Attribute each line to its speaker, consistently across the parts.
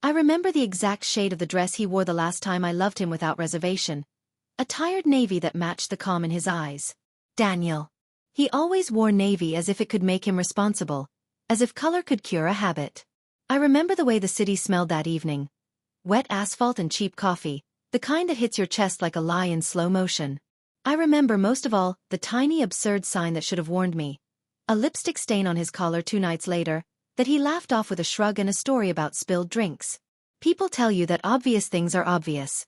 Speaker 1: I remember the exact shade of the dress he wore the last time I loved him without reservation. A tired navy that matched the calm in his eyes. Daniel. He always wore navy as if it could make him responsible, as if color could cure a habit. I remember the way the city smelled that evening. Wet asphalt and cheap coffee, the kind that hits your chest like a lie in slow motion. I remember most of all, the tiny absurd sign that should have warned me. A lipstick stain on his collar 2 nights later, that he laughed off with a shrug and a story about spilled drinks. People tell you that obvious things are obvious.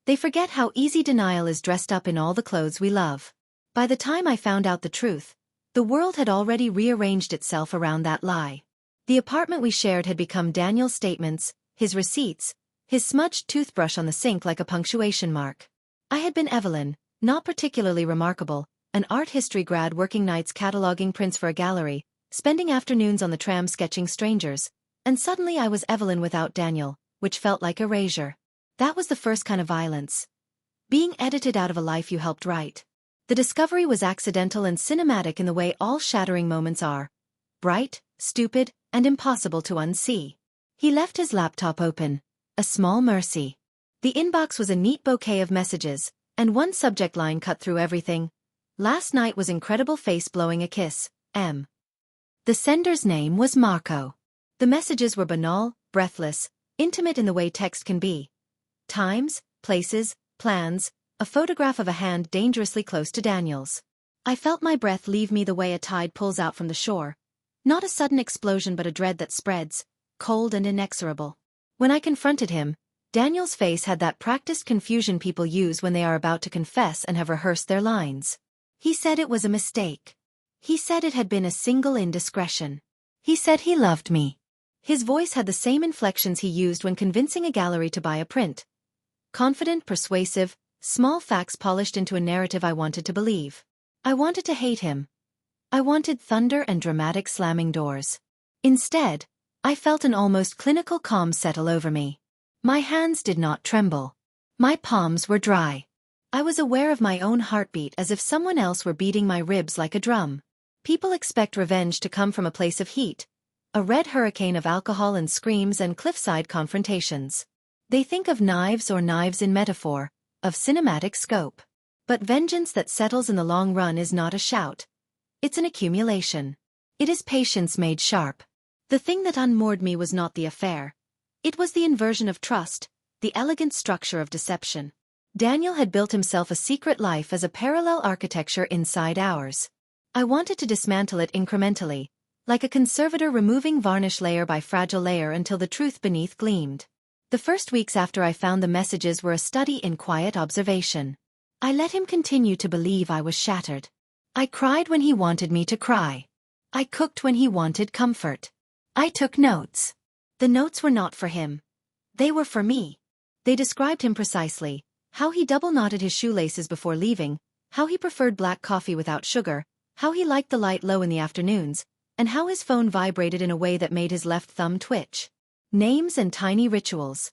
Speaker 1: They forget how easy denial is dressed up in all the clothes we love. By the time I found out the truth, the world had already rearranged itself around that lie. The apartment we shared had become Daniel's statements, his receipts, his smudged toothbrush on the sink like a punctuation mark. I had been Evelyn, not particularly remarkable, an art history grad working nights cataloging prints for a gallery, spending afternoons on the tram sketching strangers, and suddenly I was Evelyn without Daniel, which felt like erasure. That was the first kind of violence. Being edited out of a life you helped write. The discovery was accidental and cinematic in the way all shattering moments are. Bright, stupid, and impossible to unsee. He left his laptop open. A small mercy. The inbox was a neat bouquet of messages, and one subject line cut through everything. Last night was incredible, face blowing a kiss, M. The sender's name was Marco. The messages were banal, breathless, intimate in the way text can be. Times, places, plans, a photograph of a hand dangerously close to Daniel's. I felt my breath leave me the way a tide pulls out from the shore. Not a sudden explosion but a dread that spreads, cold and inexorable. When I confronted him, Daniel's face had that practiced confusion people use when they are about to confess and have rehearsed their lines. He said it was a mistake. He said it had been a single indiscretion. He said he loved me. His voice had the same inflections he used when convincing a gallery to buy a print. Confident, persuasive, small facts polished into a narrative I wanted to believe. I wanted to hate him. I wanted thunder and dramatic slamming doors. Instead, I felt an almost clinical calm settle over me. My hands did not tremble. My palms were dry. I was aware of my own heartbeat as if someone else were beating my ribs like a drum. People expect revenge to come from a place of heat, a red hurricane of alcohol and screams and cliffside confrontations. They think of knives or knives in metaphor, of cinematic scope. But vengeance that settles in the long run is not a shout. It's an accumulation. It is patience made sharp. The thing that unmoored me was not the affair. It was the inversion of trust, the elegant structure of deception. Daniel had built himself a secret life as a parallel architecture inside ours. I wanted to dismantle it incrementally, like a conservator removing varnish layer by fragile layer until the truth beneath gleamed. The first weeks after I found the messages were a study in quiet observation. I let him continue to believe I was shattered. I cried when he wanted me to cry. I cooked when he wanted comfort. I took notes. The notes were not for him. They were for me. They described him precisely, how he double-knotted his shoelaces before leaving, how he preferred black coffee without sugar, how he liked the light low in the afternoons, and how his phone vibrated in a way that made his left thumb twitch. Names and tiny rituals.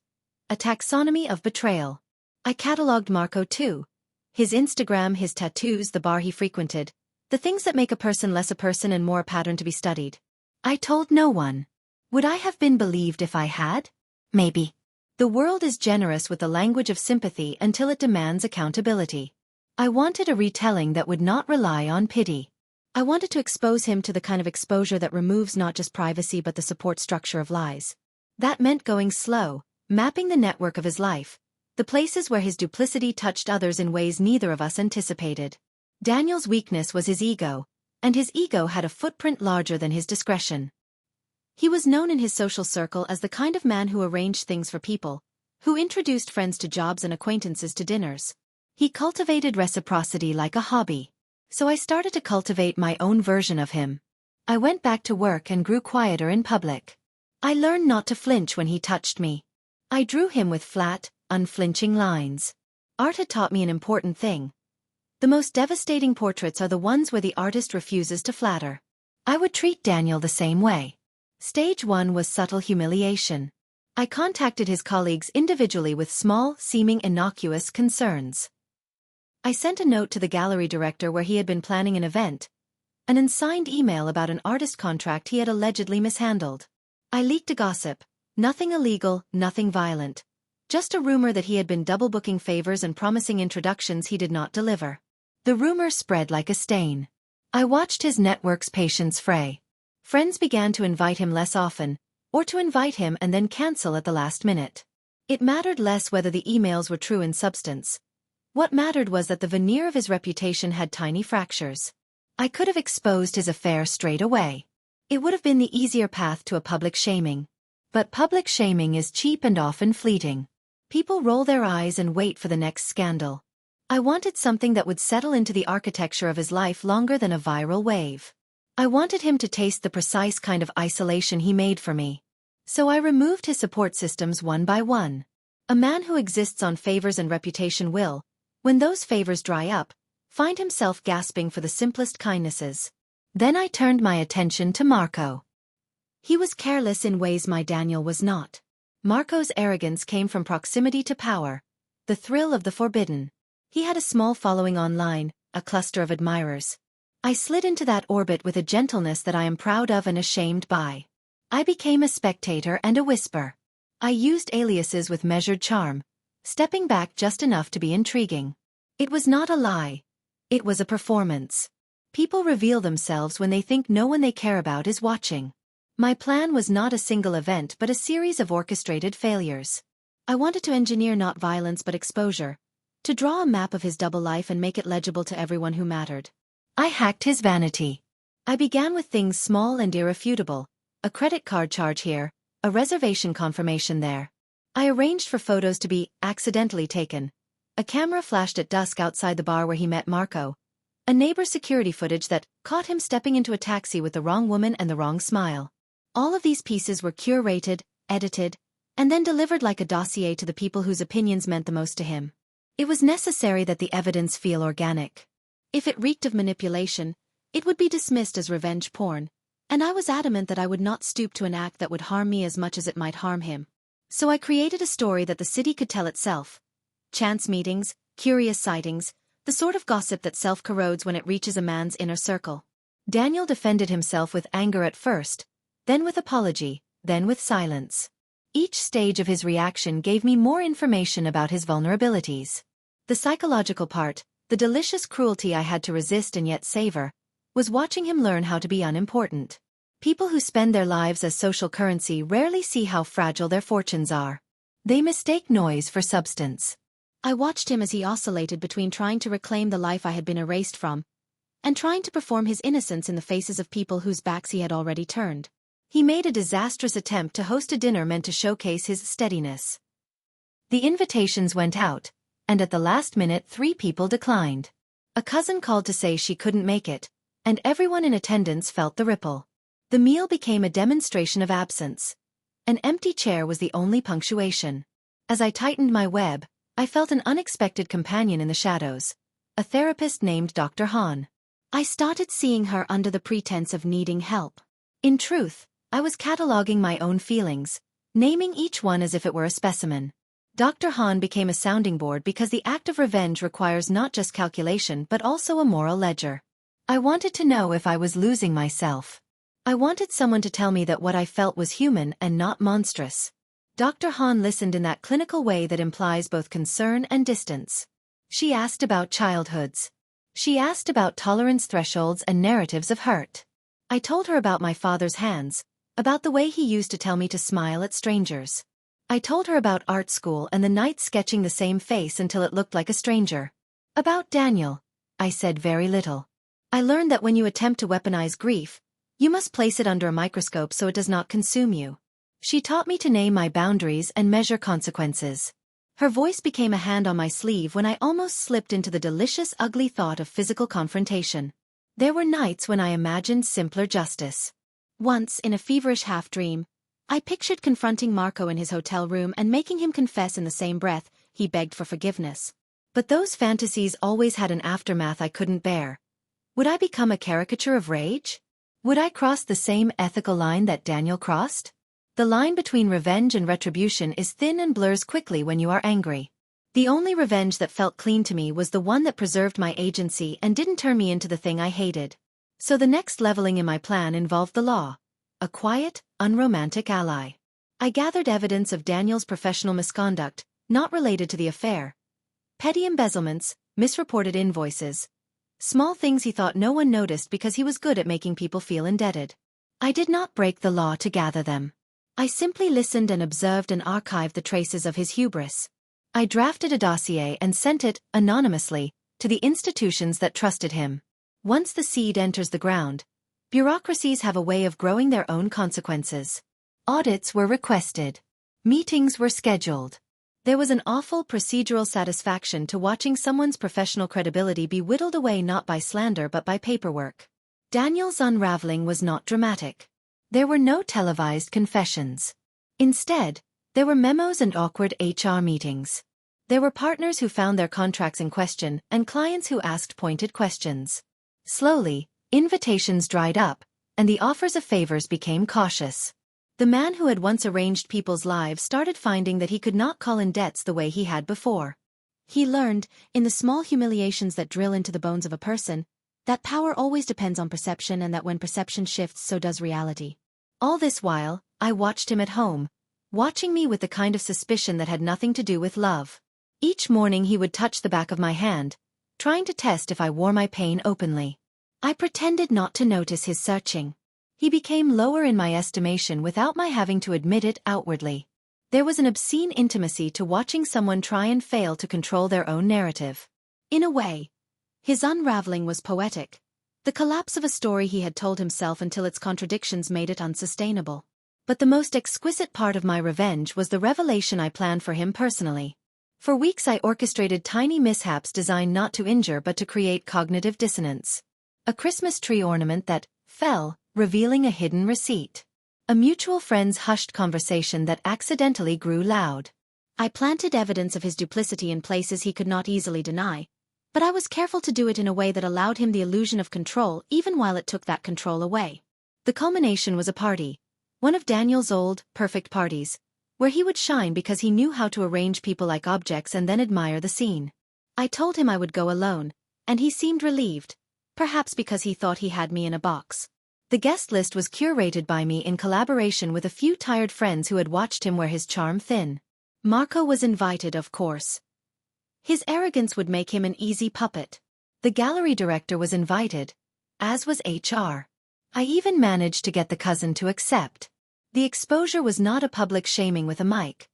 Speaker 1: A taxonomy of betrayal. I catalogued Marco too. His Instagram, his tattoos, the bar he frequented, the things that make a person less a person and more a pattern to be studied. I told no one. Would I have been believed if I had? Maybe. The world is generous with the language of sympathy until it demands accountability. I wanted a retelling that would not rely on pity. I wanted to expose him to the kind of exposure that removes not just privacy but the support structure of lies. That meant going slow, mapping the network of his life, the places where his duplicity touched others in ways neither of us anticipated. Daniel's weakness was his ego, and his ego had a footprint larger than his discretion. He was known in his social circle as the kind of man who arranged things for people, who introduced friends to jobs and acquaintances to dinners. He cultivated reciprocity like a hobby. So I started to cultivate my own version of him. I went back to work and grew quieter in public. I learned not to flinch when he touched me. I drew him with flat, unflinching lines. Art had taught me an important thing. The most devastating portraits are the ones where the artist refuses to flatter. I would treat Daniel the same way. Stage 1 was subtle humiliation. I contacted his colleagues individually with small, seeming innocuous concerns. I sent a note to the gallery director where he had been planning an event, an unsigned email about an artist contract he had allegedly mishandled. I leaked a gossip, Nothing illegal, nothing violent. Just a rumor that he had been double-booking favors and promising introductions he did not deliver. The rumor spread like a stain. I watched his network's patience fray. Friends began to invite him less often, or to invite him and then cancel at the last minute. It mattered less whether the emails were true in substance. What mattered was that the veneer of his reputation had tiny fractures. I could have exposed his affair straight away. It would have been the easier path to a public shaming. But public shaming is cheap and often fleeting. People roll their eyes and wait for the next scandal. I wanted something that would settle into the architecture of his life longer than a viral wave. I wanted him to taste the precise kind of isolation he made for me. So I removed his support systems one by one. A man who exists on favors and reputation will, when those favors dry up, find himself gasping for the simplest kindnesses. Then I turned my attention to Marco. He was careless in ways my Daniel was not. Marco's arrogance came from proximity to power, the thrill of the forbidden. He had a small following online, a cluster of admirers. I slid into that orbit with a gentleness that I am proud of and ashamed by. I became a spectator and a whisper. I used aliases with measured charm, stepping back just enough to be intriguing. It was not a lie. It was a performance. People reveal themselves when they think no one they care about is watching. My plan was not a single event but a series of orchestrated failures. I wanted to engineer not violence but exposure, to draw a map of his double life and make it legible to everyone who mattered. I hacked his vanity. I began with things small and irrefutable, a credit card charge here, a reservation confirmation there. I arranged for photos to be accidentally taken. A camera flashed at dusk outside the bar where he met Marco. A neighbor's security footage that caught him stepping into a taxi with the wrong woman and the wrong smile. All of these pieces were curated, edited, and then delivered like a dossier to the people whose opinions meant the most to him. It was necessary that the evidence feel organic. If it reeked of manipulation, it would be dismissed as revenge porn, and I was adamant that I would not stoop to an act that would harm me as much as it might harm him. So I created a story that the city could tell itself. Chance meetings, curious sightings, the sort of gossip that self-corrodes when it reaches a man's inner circle. Daniel defended himself with anger at first, then with apology, then with silence. Each stage of his reaction gave me more information about his vulnerabilities. The psychological part, the delicious cruelty I had to resist and yet savor, was watching him learn how to be unimportant. People who spend their lives as social currency rarely see how fragile their fortunes are. They mistake noise for substance. I watched him as he oscillated between trying to reclaim the life I had been erased from, and trying to perform his innocence in the faces of people whose backs he had already turned. He made a disastrous attempt to host a dinner meant to showcase his steadiness. The invitations went out, and at the last minute 3 people declined. A cousin called to say she couldn't make it, and everyone in attendance felt the ripple. The meal became a demonstration of absence. An empty chair was the only punctuation. As I tightened my web, I felt an unexpected companion in the shadows, a therapist named Dr. Hahn. I started seeing her under the pretense of needing help. In truth, I was cataloging my own feelings, naming each one as if it were a specimen. Dr. Hahn became a sounding board because the act of revenge requires not just calculation but also a moral ledger. I wanted to know if I was losing myself. I wanted someone to tell me that what I felt was human and not monstrous. Dr. Hahn listened in that clinical way that implies both concern and distance. She asked about childhoods. She asked about tolerance thresholds and narratives of hurt. I told her about my father's hands, about the way he used to tell me to smile at strangers. I told her about art school and the nights sketching the same face until it looked like a stranger. About Daniel, I said very little. I learned that when you attempt to weaponize grief, you must place it under a microscope so it does not consume you. She taught me to name my boundaries and measure consequences. Her voice became a hand on my sleeve when I almost slipped into the delicious ugly thought of physical confrontation. There were nights when I imagined simpler justice. Once, in a feverish half-dream, I pictured confronting Marco in his hotel room and making him confess in the same breath he begged for forgiveness. But those fantasies always had an aftermath I couldn't bear. Would I become a caricature of rage? Would I cross the same ethical line that Daniel crossed? The line between revenge and retribution is thin and blurs quickly when you are angry. The only revenge that felt clean to me was the one that preserved my agency and didn't turn me into the thing I hated. So the next leveling in my plan involved the law, a quiet, unromantic ally. I gathered evidence of Daniel's professional misconduct, not related to the affair. Petty embezzlements, misreported invoices. Small things he thought no one noticed because he was good at making people feel indebted. I did not break the law to gather them. I simply listened and observed and archived the traces of his hubris. I drafted a dossier and sent it, anonymously, to the institutions that trusted him. Once the seed enters the ground, bureaucracies have a way of growing their own consequences. Audits were requested. Meetings were scheduled. There was an awful procedural satisfaction to watching someone's professional credibility be whittled away not by slander but by paperwork. Daniel's unraveling was not dramatic. There were no televised confessions. Instead, there were memos and awkward HR meetings. There were partners who found their contracts in question and clients who asked pointed questions. Slowly, invitations dried up, and the offers of favors became cautious. The man who had once arranged people's lives started finding that he could not call in debts the way he had before. He learned, in the small humiliations that drill into the bones of a person, that power always depends on perception and that when perception shifts so does reality. All this while, I watched him at home, watching me with the kind of suspicion that had nothing to do with love. Each morning he would touch the back of my hand, trying to test if I wore my pain openly. I pretended not to notice his searching. He became lower in my estimation without my having to admit it outwardly. There was an obscene intimacy to watching someone try and fail to control their own narrative. In a way, his unraveling was poetic, the collapse of a story he had told himself until its contradictions made it unsustainable. But the most exquisite part of my revenge was the revelation I planned for him personally. For weeks I orchestrated tiny mishaps designed not to injure but to create cognitive dissonance. A Christmas tree ornament that fell, revealing a hidden receipt. A mutual friend's hushed conversation that accidentally grew loud. I planted evidence of his duplicity in places he could not easily deny, but I was careful to do it in a way that allowed him the illusion of control even while it took that control away. The culmination was a party, one of Daniel's old, perfect parties, where he would shine because he knew how to arrange people like objects and then admire the scene. I told him I would go alone, and he seemed relieved, perhaps because he thought he had me in a box. The guest list was curated by me in collaboration with a few tired friends who had watched him wear his charm thin. Marco was invited, of course. His arrogance would make him an easy puppet. The gallery director was invited, as was HR. I even managed to get the cousin to accept. The exposure was not a public shaming with a mic.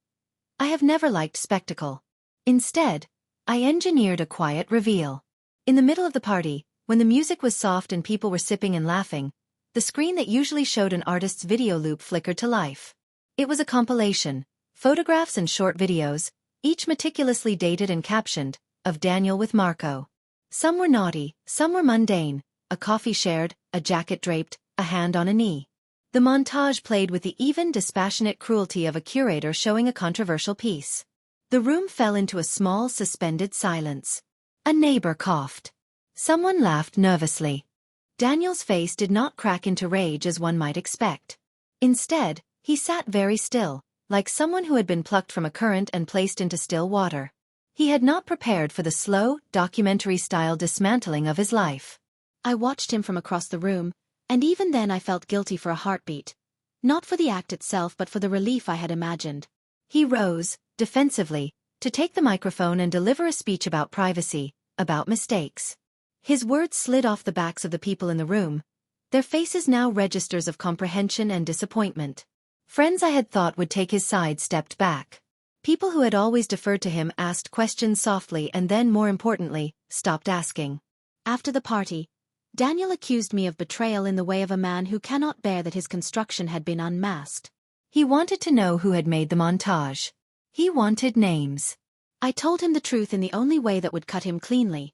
Speaker 1: I have never liked spectacle. Instead, I engineered a quiet reveal. In the middle of the party, when the music was soft and people were sipping and laughing, the screen that usually showed an artist's video loop flickered to life. It was a compilation, photographs and short videos, each meticulously dated and captioned, of Daniel with Marco. Some were naughty, some were mundane, a coffee shared, a jacket draped, a hand on a knee. The montage played with the even dispassionate cruelty of a curator showing a controversial piece. The room fell into a small suspended silence. A neighbor coughed. Someone laughed nervously. Daniel's face did not crack into rage as one might expect. Instead, he sat very still, like someone who had been plucked from a current and placed into still water. He had not prepared for the slow, documentary-style dismantling of his life. I watched him from across the room, and even then I felt guilty for a heartbeat. Not for the act itself but for the relief I had imagined. He rose, defensively, to take the microphone and deliver a speech about privacy, about mistakes. His words slid off the backs of the people in the room, their faces now registers of comprehension and disappointment. Friends I had thought would take his side stepped back. People who had always deferred to him asked questions softly and then, more importantly, stopped asking. After the party, Daniel accused me of betrayal in the way of a man who cannot bear that his construction had been unmasked. He wanted to know who had made the montage. He wanted names. I told him the truth in the only way that would cut him cleanly.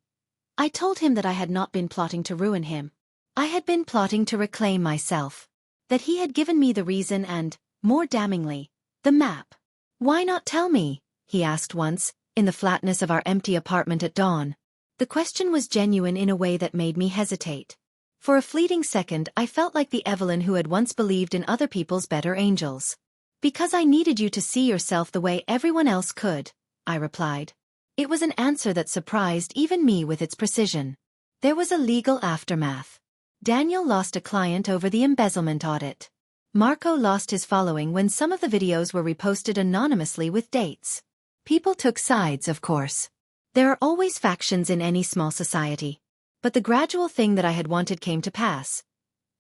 Speaker 1: I told him that I had not been plotting to ruin him. I had been plotting to reclaim myself. That he had given me the reason and, more damningly, the map. "Why not tell me?" he asked once, in the flatness of our empty apartment at dawn. The question was genuine in a way that made me hesitate. For a fleeting second I felt like the Evelyn who had once believed in other people's better angels. "Because I needed you to see yourself the way everyone else could," I replied. It was an answer that surprised even me with its precision. There was a legal aftermath. Daniel lost a client over the embezzlement audit. Marco lost his following when some of the videos were reposted anonymously with dates. People took sides, of course. There are always factions in any small society. But the gradual thing that I had wanted came to pass.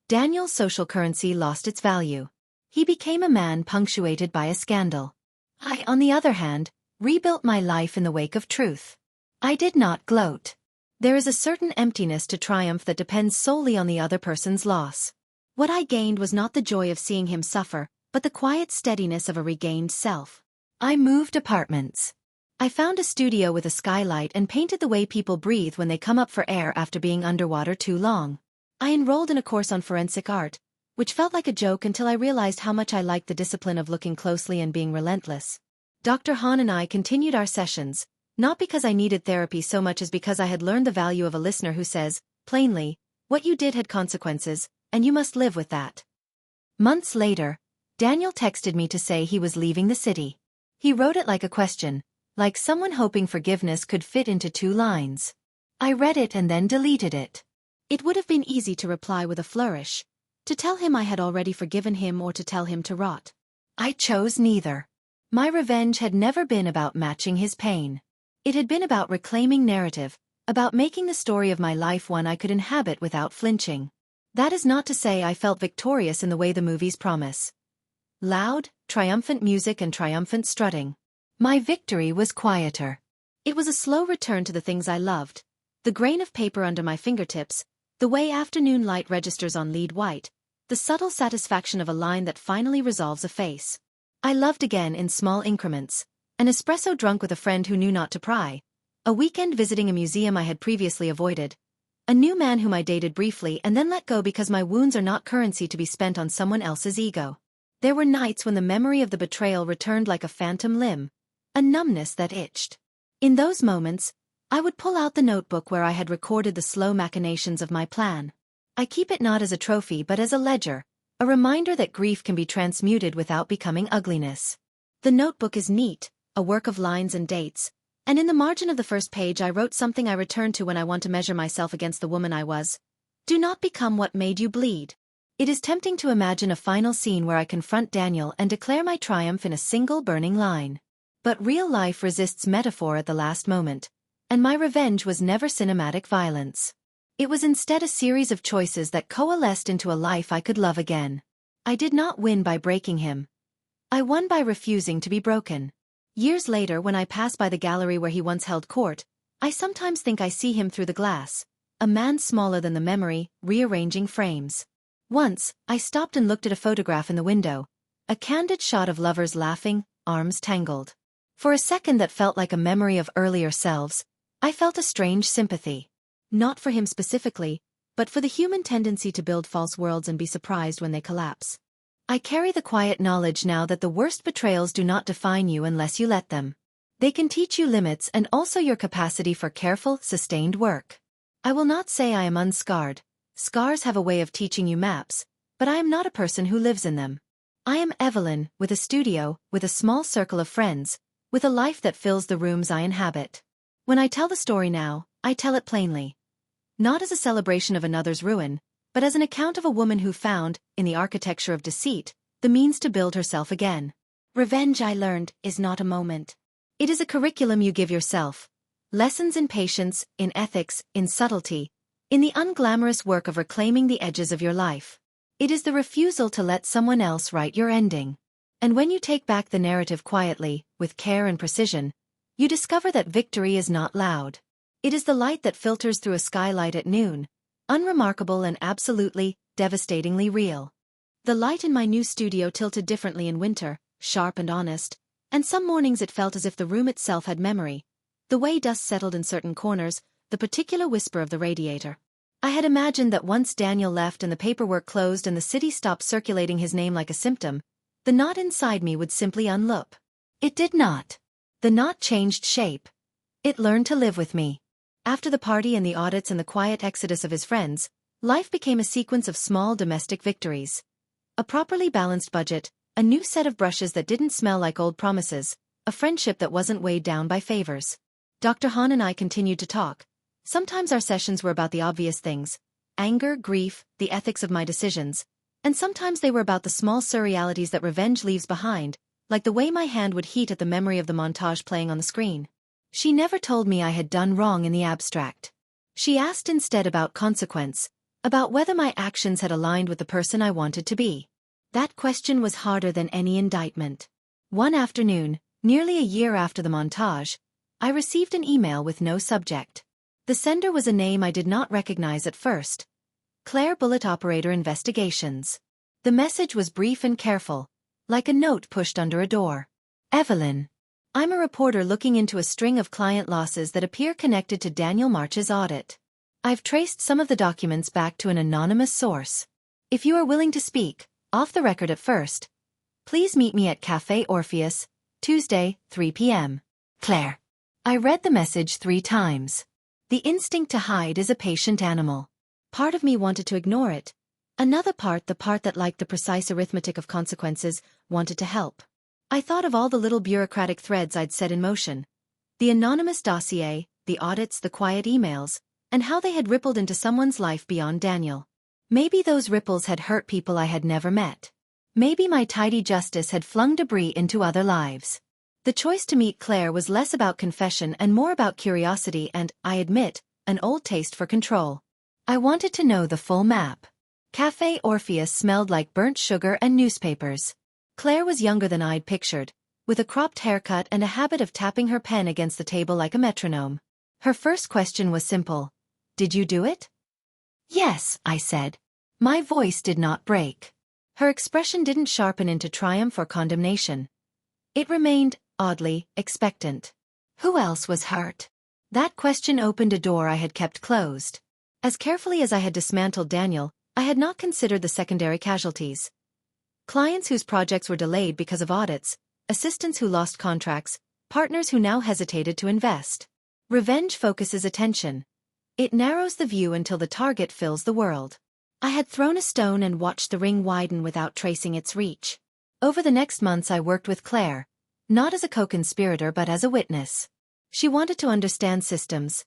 Speaker 1: Daniel's social currency lost its value. He became a man punctuated by a scandal. I, on the other hand, rebuilt my life in the wake of truth. I did not gloat. There is a certain emptiness to triumph that depends solely on the other person's loss. What I gained was not the joy of seeing him suffer, but the quiet steadiness of a regained self. I moved apartments. I found a studio with a skylight and painted the way people breathe when they come up for air after being underwater too long. I enrolled in a course on forensic art, which felt like a joke until I realized how much I liked the discipline of looking closely and being relentless. Dr. Han and I continued our sessions, not because I needed therapy so much as because I had learned the value of a listener who says, plainly, what you did had consequences, and you must live with that. Months later, Daniel texted me to say he was leaving the city. He wrote it like a question, like someone hoping forgiveness could fit into 2 lines. I read it and then deleted it. It would have been easy to reply with a flourish, to tell him I had already forgiven him or to tell him to rot. I chose neither. My revenge had never been about matching his pain. It had been about reclaiming narrative, about making the story of my life one I could inhabit without flinching. That is not to say I felt victorious in the way the movies promise. Loud, triumphant music and triumphant strutting. My victory was quieter. It was a slow return to the things I loved. The grain of paper under my fingertips, the way afternoon light registers on lead white, the subtle satisfaction of a line that finally resolves a face. I loved again in small increments. An espresso drunk with a friend who knew not to pry. A weekend visiting a museum I had previously avoided. A new man whom I dated briefly and then let go because my wounds are not currency to be spent on someone else's ego. There were nights when the memory of the betrayal returned like a phantom limb, a numbness that itched. In those moments, I would pull out the notebook where I had recorded the slow machinations of my plan. I keep it not as a trophy but as a ledger, a reminder that grief can be transmuted without becoming ugliness. The notebook is neat, a work of lines and dates, and in the margin of the first page I wrote something I return to when I want to measure myself against the woman I was. Do not become what made you bleed. It is tempting to imagine a final scene where I confront Daniel and declare my triumph in a single burning line. But real life resists metaphor at the last moment, and my revenge was never cinematic violence. It was instead a series of choices that coalesced into a life I could love again. I did not win by breaking him. I won by refusing to be broken. Years later, when I pass by the gallery where he once held court, I sometimes think I see him through the glass, a man smaller than the memory, rearranging frames. Once, I stopped and looked at a photograph in the window, a candid shot of lovers laughing, arms tangled. For a second that felt like a memory of earlier selves, I felt a strange sympathy. Not for him specifically, but for the human tendency to build false worlds and be surprised when they collapse. I carry the quiet knowledge now that the worst betrayals do not define you unless you let them. They can teach you limits and also your capacity for careful, sustained work. I will not say I am unscarred. Scars have a way of teaching you maps, but I am not a person who lives in them. I am Evelyn, with a studio, with a small circle of friends, with a life that fills the rooms I inhabit. When I tell the story now, I tell it plainly. Not as a celebration of another's ruin, but as an account of a woman who found, in the architecture of deceit, the means to build herself again. Revenge, I learned, is not a moment. It is a curriculum you give yourself. Lessons in patience, in ethics, in subtlety, in the unglamorous work of reclaiming the edges of your life. It is the refusal to let someone else write your ending. And when you take back the narrative quietly, with care and precision, you discover that victory is not loud. It is the light that filters through a skylight at noon, unremarkable and absolutely, devastatingly real. The light in my new studio tilted differently in winter, sharp and honest, and some mornings it felt as if the room itself had memory. The way dust settled in certain corners, the particular whisper of the radiator. I had imagined that once Daniel left and the paperwork closed and the city stopped circulating his name like a symptom, the knot inside me would simply unloop. It did not. The knot changed shape. It learned to live with me. After the party and the audits and the quiet exodus of his friends, life became a sequence of small domestic victories. A properly balanced budget, a new set of brushes that didn't smell like old promises, a friendship that wasn't weighed down by favors. Dr. Han and I continued to talk. Sometimes our sessions were about the obvious things, anger, grief, the ethics of my decisions, And sometimes they were about the small surrealities that revenge leaves behind, like the way my hand would heat at the memory of the montage playing on the screen. She never told me I had done wrong in the abstract. She asked instead about consequence, about whether my actions had aligned with the person I wanted to be. That question was harder than any indictment. One afternoon, nearly a year after the montage, I received an email with no subject. The sender was a name I did not recognize at first. Claire Bullet Operator Investigations. The message was brief and careful, like a note pushed under a door. Evelyn. I'm a reporter looking into a string of client losses that appear connected to Daniel March's audit. I've traced some of the documents back to an anonymous source. If you are willing to speak, off the record at first, please meet me at Café Orpheus, Tuesday, 3 p.m. Claire. I read the message 3 times. The instinct to hide is a patient animal. Part of me wanted to ignore it. Another part, the part that liked the precise arithmetic of consequences, wanted to help. I thought of all the little bureaucratic threads I'd set in motion. The anonymous dossier, the audits, the quiet emails, and how they had rippled into someone's life beyond Daniel. Maybe those ripples had hurt people I had never met. Maybe my tidy justice had flung debris into other lives. The choice to meet Claire was less about confession and more about curiosity and, I admit, an old taste for control. I wanted to know the full map. Café Orpheus smelled like burnt sugar and newspapers. Claire was younger than I'd pictured, with a cropped haircut and a habit of tapping her pen against the table like a metronome. Her first question was simple. Did you do it? Yes, I said. My voice did not break. Her expression didn't sharpen into triumph or condemnation. It remained, oddly, expectant. Who else was hurt? That question opened a door I had kept closed. As carefully as I had dismantled Daniel, I had not considered the secondary casualties. Clients whose projects were delayed because of audits, assistants who lost contracts, partners who now hesitated to invest. Revenge focuses attention. It narrows the view until the target fills the world. I had thrown a stone and watched the ring widen without tracing its reach. Over the next months I worked with Claire, not as a co-conspirator but as a witness. She wanted to understand systems.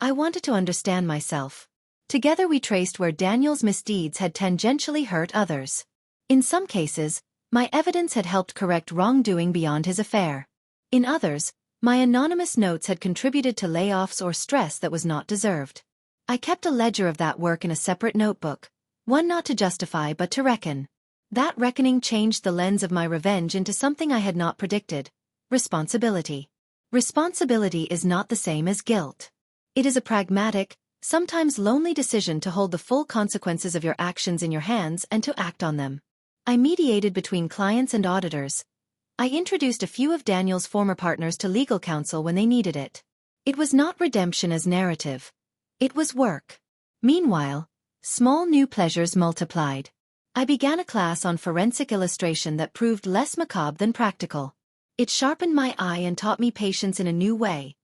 Speaker 1: I wanted to understand myself. Together we traced where Daniel's misdeeds had tangentially hurt others. In some cases, my evidence had helped correct wrongdoing beyond his affair. In others, my anonymous notes had contributed to layoffs or stress that was not deserved. I kept a ledger of that work in a separate notebook, one not to justify but to reckon. That reckoning changed the lens of my revenge into something I had not predicted: responsibility. Responsibility is not the same as guilt. It is a pragmatic, sometimes lonely decision to hold the full consequences of your actions in your hands and to act on them. I mediated between clients and auditors. I introduced a few of Daniel's former partners to legal counsel when they needed it. It was not redemption as narrative. It was work. Meanwhile, small new pleasures multiplied. I began a class on forensic illustration that proved less macabre than practical. It sharpened my eye and taught me patience in a new way.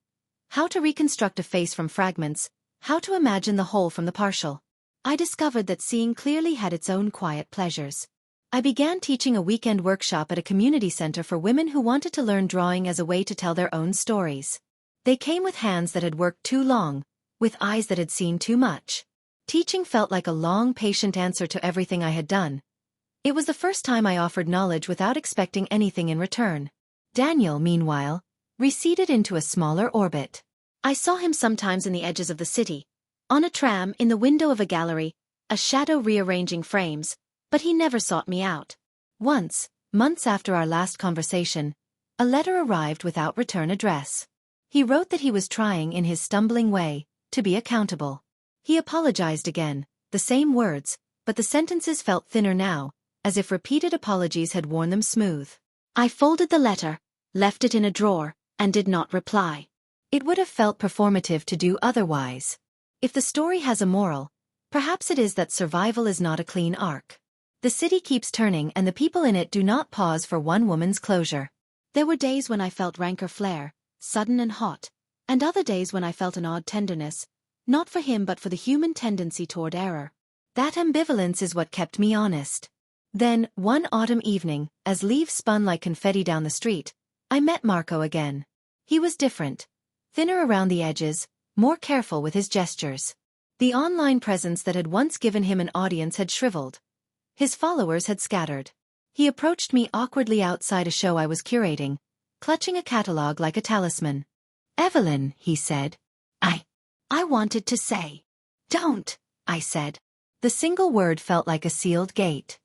Speaker 1: How to reconstruct a face from fragments, how to imagine the whole from the partial. I discovered that seeing clearly had its own quiet pleasures. I began teaching a weekend workshop at a community center for women who wanted to learn drawing as a way to tell their own stories. They came with hands that had worked too long, with eyes that had seen too much. Teaching felt like a long, patient answer to everything I had done. It was the first time I offered knowledge without expecting anything in return. Daniel, meanwhile, receded into a smaller orbit. I saw him sometimes in the edges of the city, on a tram, in the window of a gallery, a shadow rearranging frames, but he never sought me out. Once, months after our last conversation, a letter arrived without return address. He wrote that he was trying, in his stumbling way, to be accountable. He apologized again, the same words, but the sentences felt thinner now, as if repeated apologies had worn them smooth. I folded the letter, left it in a drawer, and did not reply. It would have felt performative to do otherwise. If the story has a moral, perhaps it is that survival is not a clean arc. The city keeps turning and the people in it do not pause for one woman's closure. There were days when I felt rancor flare, sudden and hot, and other days when I felt an odd tenderness, not for him but for the human tendency toward error. That ambivalence is what kept me honest. Then, one autumn evening, as leaves spun like confetti down the street, I met Marco again. He was different. Thinner around the edges, more careful with his gestures. The online presence that had once given him an audience had shriveled. His followers had scattered. He approached me awkwardly outside a show I was curating, clutching a catalog like a talisman. "Evelyn," he said. I wanted to say. "Don't," I said. The single word felt like a sealed gate.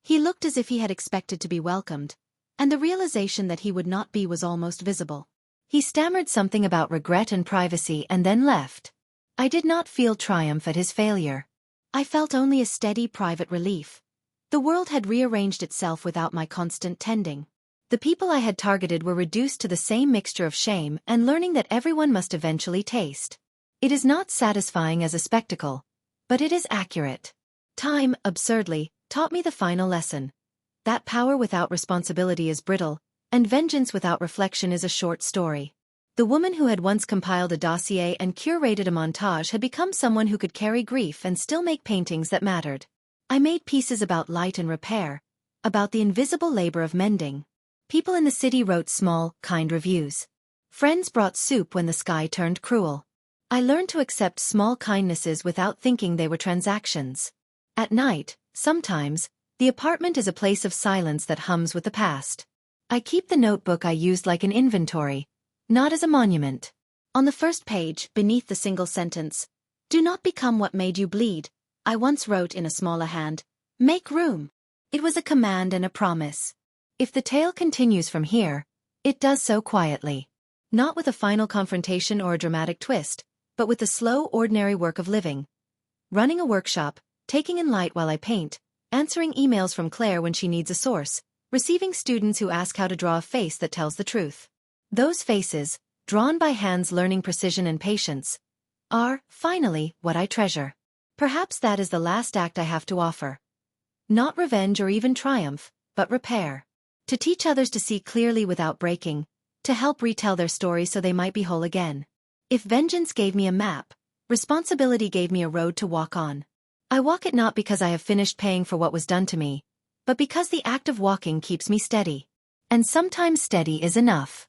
Speaker 1: He looked as if he had expected to be welcomed, and the realization that he would not be was almost visible. He stammered something about regret and privacy and then left. I did not feel triumph at his failure. I felt only a steady private relief. The world had rearranged itself without my constant tending. The people I had targeted were reduced to the same mixture of shame and learning that everyone must eventually taste. It is not satisfying as a spectacle, but it is accurate. Time, absurdly, taught me the final lesson. That power without responsibility is brittle, and vengeance without reflection is a short story. The woman who had once compiled a dossier and curated a montage had become someone who could carry grief and still make paintings that mattered. I made pieces about light and repair, about the invisible labor of mending. People in the city wrote small, kind reviews. Friends brought soup when the sky turned cruel. I learned to accept small kindnesses without thinking they were transactions. At night, sometimes, the apartment is a place of silence that hums with the past. I keep the notebook I used like an inventory, not as a monument. On the first page, beneath the single sentence, "Do not become what made you bleed," I once wrote in a smaller hand, "Make room." It was a command and a promise. If the tale continues from here, it does so quietly. Not with a final confrontation or a dramatic twist, but with the slow, ordinary work of living. Running a workshop, taking in light while I paint, answering emails from Claire when she needs a source, receiving students who ask how to draw a face that tells the truth. Those faces, drawn by hands learning precision and patience, are, finally, what I treasure. Perhaps that is the last act I have to offer. Not revenge or even triumph, but repair. To teach others to see clearly without breaking, to help retell their story so they might be whole again. If vengeance gave me a map, responsibility gave me a road to walk on. I walk it not because I have finished paying for what was done to me, but because the act of walking keeps me steady. And sometimes steady is enough.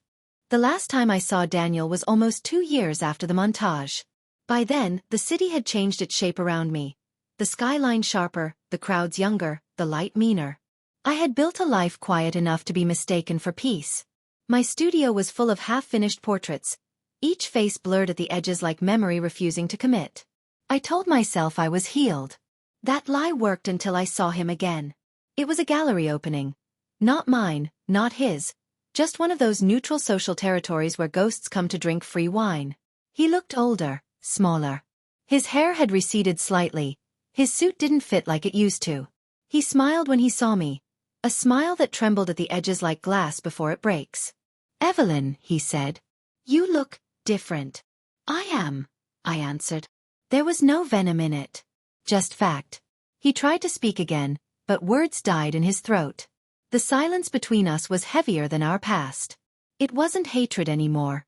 Speaker 1: The last time I saw Daniel was almost 2 years after the montage. By then, the city had changed its shape around me. The skyline sharper, the crowds younger, the light meaner. I had built a life quiet enough to be mistaken for peace. My studio was full of half-finished portraits, each face blurred at the edges like memory refusing to commit. I told myself I was healed. That lie worked until I saw him again. It was a gallery opening. Not mine, not his. Just one of those neutral social territories where ghosts come to drink free wine. He looked older, smaller. His hair had receded slightly. His suit didn't fit like it used to. He smiled when he saw me. A smile that trembled at the edges like glass before it breaks. "Evelyn," he said. "You look different." "I am," I answered. There was no venom in it. Just fact. He tried to speak again, but words died in his throat. The silence between us was heavier than our past. It wasn't hatred anymore.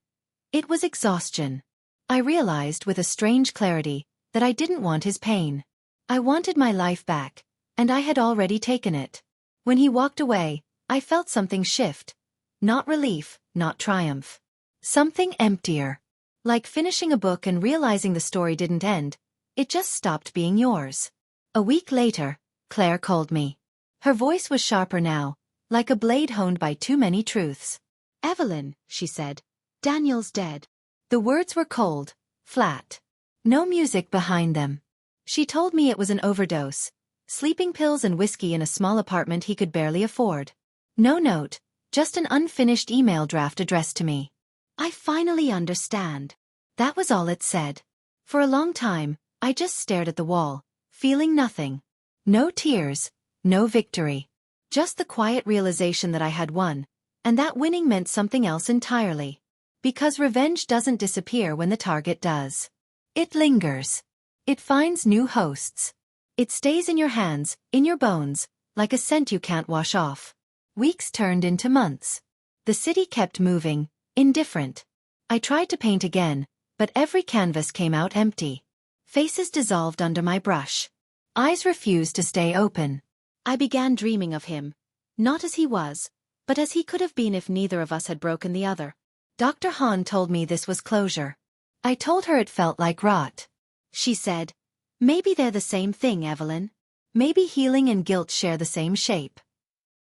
Speaker 1: It was exhaustion. I realized with a strange clarity that I didn't want his pain. I wanted my life back, and I had already taken it. When he walked away, I felt something shift. Not relief, not triumph. Something emptier. Like finishing a book and realizing the story didn't end, it just stopped being yours. A week later, Claire called me. Her voice was sharper now, like a blade honed by too many truths. "Evelyn," she said, "Daniel's dead." The words were cold, flat. No music behind them. She told me it was an overdose. Sleeping pills and whiskey in a small apartment he could barely afford. No note, just an unfinished email draft addressed to me. "I finally understand." That was all it said. For a long time, I just stared at the wall, feeling nothing. No tears, no victory. Just the quiet realization that I had won, and that winning meant something else entirely. Because revenge doesn't disappear when the target does. It lingers. It finds new hosts. It stays in your hands, in your bones, like a scent you can't wash off. Weeks turned into months. The city kept moving, indifferent. I tried to paint again, but every canvas came out empty. Faces dissolved under my brush. Eyes refused to stay open. I began dreaming of him. Not as he was, but as he could have been if neither of us had broken the other. Dr. Hahn told me this was closure. I told her it felt like rot. She said, "Maybe they're the same thing, Evelyn. Maybe healing and guilt share the same shape.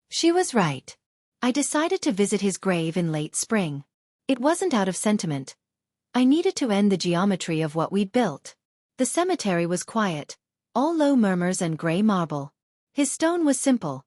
Speaker 1: She was right. I decided to visit his grave in late spring. It wasn't out of sentiment. I needed to end the geometry of what we'd built. The cemetery was quiet, all low murmurs and gray marble. His stone was simple.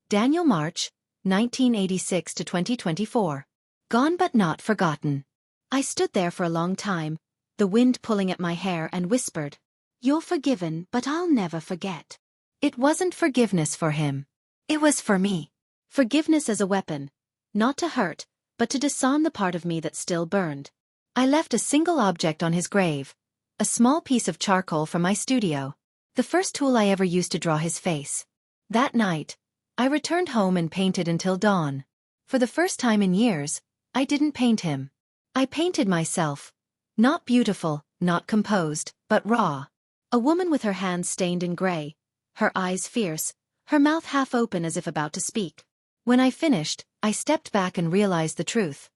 Speaker 1: Daniel March, 1986 to 2024. Gone but not forgotten. I stood there for a long time, the wind pulling at my hair, and whispered, "You're forgiven, but I'll never forget." It wasn't forgiveness for him. It was for me. Forgiveness as a weapon, not to hurt, but to disarm the part of me that still burned. I left a single object on his grave, a small piece of charcoal from my studio, the first tool I ever used to draw his face. That night, I returned home and painted until dawn. For the first time in years, I didn't paint him. I painted myself. Not beautiful, not composed, but raw. A woman with her hands stained in gray, her eyes fierce, her mouth half open as if about to speak. When I finished, I stepped back and realized the truth.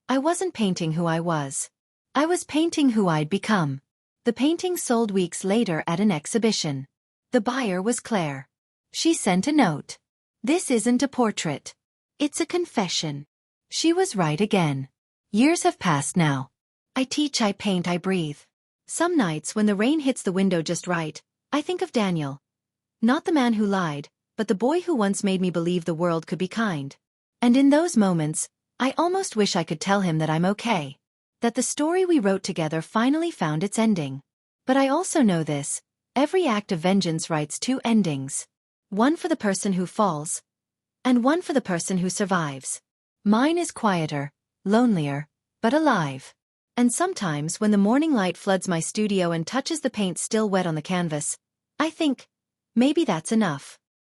Speaker 1: I wasn't painting who I was. I was painting who I'd become. The painting sold weeks later at an exhibition. The buyer was Claire. She sent a note. "This isn't a portrait. It's a confession." She was right again. Years have passed now. I teach, I paint, I breathe. Some nights when the rain hits the window just right, I think of Daniel. Not the man who lied, but the boy who once made me believe the world could be kind. And in those moments, I almost wish I could tell him that I'm okay. That the story we wrote together finally found its ending. But I also know this: every act of vengeance writes two endings. One for the person who falls, and one for the person who survives. Mine is quieter, lonelier, but alive. And sometimes when the morning light floods my studio and touches the paint still wet on the canvas, I think, maybe that's enough.